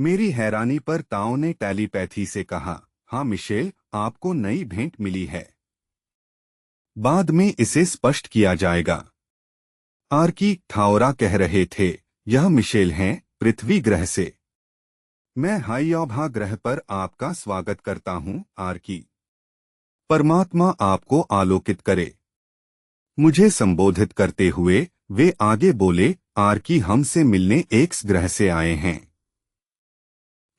मेरी हैरानी पर ताओ ने टेलीपैथी से कहा, हाँ मिशेल, आपको नई भेंट मिली है। बाद में इसे स्पष्ट किया जाएगा। आर्की थाओरा कह रहे थे, यह मिशेल हैं, पृथ्वी ग्रह से। मैं हाइयोभा ग्रह पर आपका स्वागत करता हूँ, आर्की। परमात्मा आपको आलोकित करे। मुझे संबोधित करते हुए वे आगे बोले, आर्की हमसे मिलने एक्स ग्रह से आए हैं।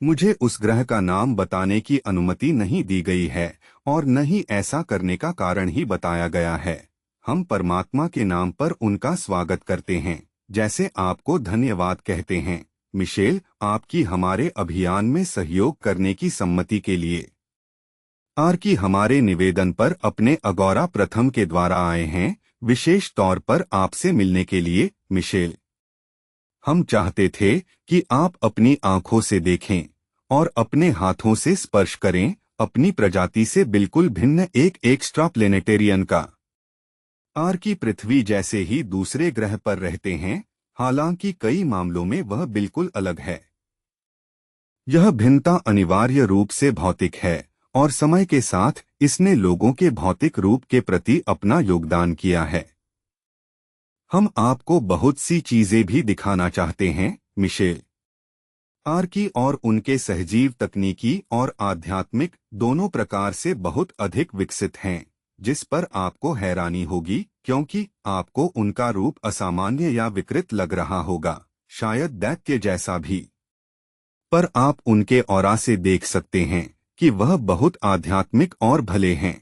मुझे उस ग्रह का नाम बताने की अनुमति नहीं दी गई है और न ही ऐसा करने का कारण ही बताया गया है। हम परमात्मा के नाम पर उनका स्वागत करते हैं, जैसे आपको धन्यवाद कहते हैं, मिशेल, आपकी हमारे अभियान में सहयोग करने की सम्मति के लिए। आर्की हमारे निवेदन पर अपने अगौरा प्रथम के द्वारा आए हैं, विशेष तौर पर आपसे मिलने के लिए, मिशेल। हम चाहते थे कि आप अपनी आंखों से देखें और अपने हाथों से स्पर्श करें अपनी प्रजाति से बिल्कुल भिन्न एक एक्स्ट्रा प्लेनेटेरियन का। आर्की पृथ्वी जैसे ही दूसरे ग्रह पर रहते हैं, हालांकि कई मामलों में वह बिल्कुल अलग है। यह भिन्नता अनिवार्य रूप से भौतिक है और समय के साथ इसने लोगों के भौतिक रूप के प्रति अपना योगदान किया है। हम आपको बहुत सी चीजें भी दिखाना चाहते हैं, मिशेल। आर्की और उनके सहजीव तकनीकी और आध्यात्मिक दोनों प्रकार से बहुत अधिक विकसित हैं, जिस पर आपको हैरानी होगी क्योंकि आपको उनका रूप असामान्य या विकृत लग रहा होगा, शायद दैत्य जैसा भी। पर आप उनके ऑरा से देख सकते हैं कि वह बहुत आध्यात्मिक और भले हैं।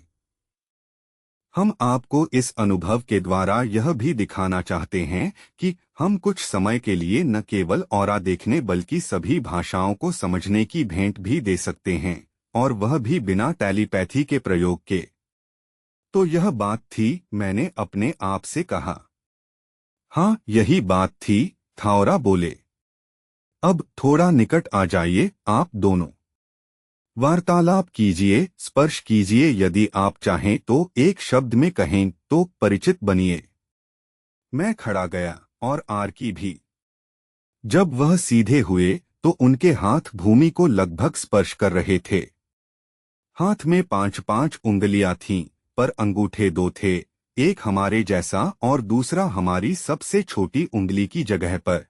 हम आपको इस अनुभव के द्वारा यह भी दिखाना चाहते हैं कि हम कुछ समय के लिए न केवल ऑरा देखने बल्कि सभी भाषाओं को समझने की भेंट भी दे सकते हैं, और वह भी बिना टेलीपैथी के प्रयोग के। तो यह बात थी, मैंने अपने आप से कहा। हाँ, यही बात थी, थाओरा बोले। अब थोड़ा निकट आ जाइए, आप दोनों। वार्तालाप कीजिए, स्पर्श कीजिए, यदि आप चाहें तो एक शब्द में कहें तो परिचित बनिए। मैं खड़ा गया और आर्की भी। जब वह सीधे हुए तो उनके हाथ भूमि को लगभग स्पर्श कर रहे थे। हाथ में 5-5 उंगलियां थीं, पर अंगूठे 2 थे, एक हमारे जैसा और दूसरा हमारी सबसे छोटी उंगली की जगह पर।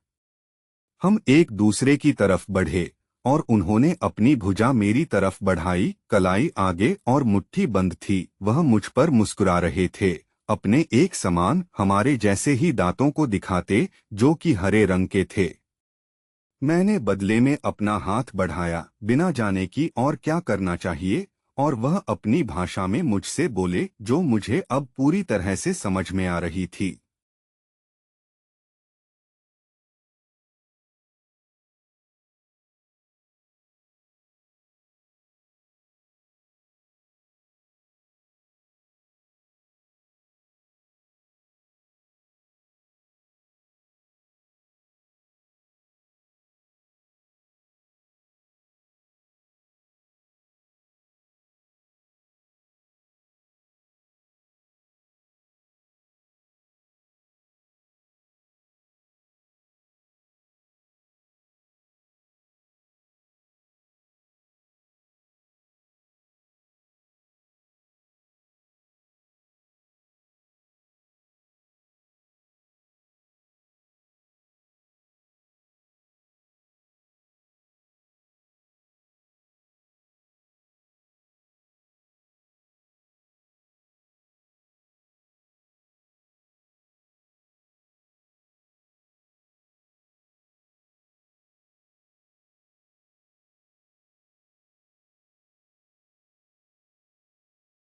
हम एक दूसरे की तरफ बढ़े और उन्होंने अपनी भुजा मेरी तरफ बढ़ाई, कलाई आगे और मुट्ठी बंद थी। वह मुझ पर मुस्कुरा रहे थे, अपने एक समान हमारे जैसे ही दांतों को दिखाते, जो कि हरे रंग के थे। मैंने बदले में अपना हाथ बढ़ाया, बिना जाने कि और क्या करना चाहिए, और वह अपनी भाषा में मुझसे बोले, जो मुझे अब पूरी तरह से समझ में आ रही थी।